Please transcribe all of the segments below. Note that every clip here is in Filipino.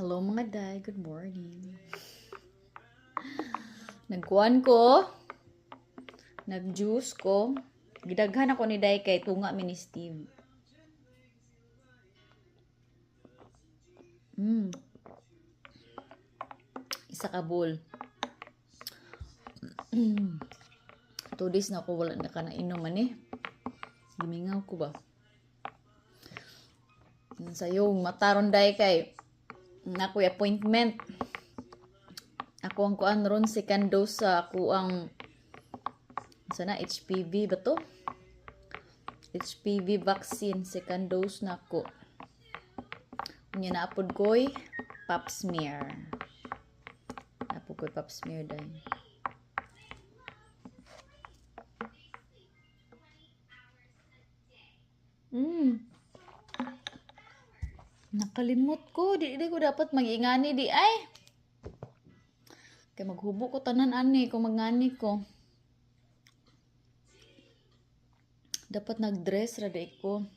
Hello mga day, good morning. Nagkuhan ko, nag-juice ko. Gidaghan ako ni day kay tunga mi ni Steve. Isa ka bowl. 2 days na ako wala na ka na inuman eh. Gimingaw ko ba? Sayong mataron day kay nakoy appointment. Ako ang kuan ron second dose sa ako ang sana HPV ba to? HPV vaccine second dose na ako. Unya na apod koy pap smear. Apod koy pap smear day. Nakalimot ko, di ko dapat mag-ingani di ay. Kaya maghubo ko tanan ani kung magngani ko. Dapat nag-dress ra day ko.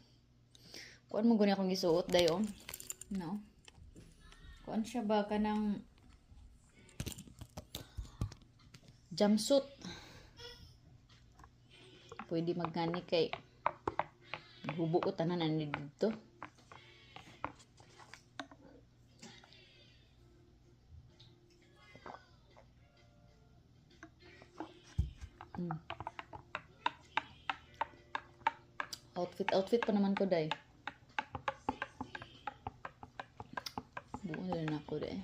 Kuan mo guni akong gisuot dayo. No. Kuan siya ba kanang jumpsuit. Pwede magngani kay maghubo ko tanan ani dito. Outfit pa naman ko day. Buo na rin ako day.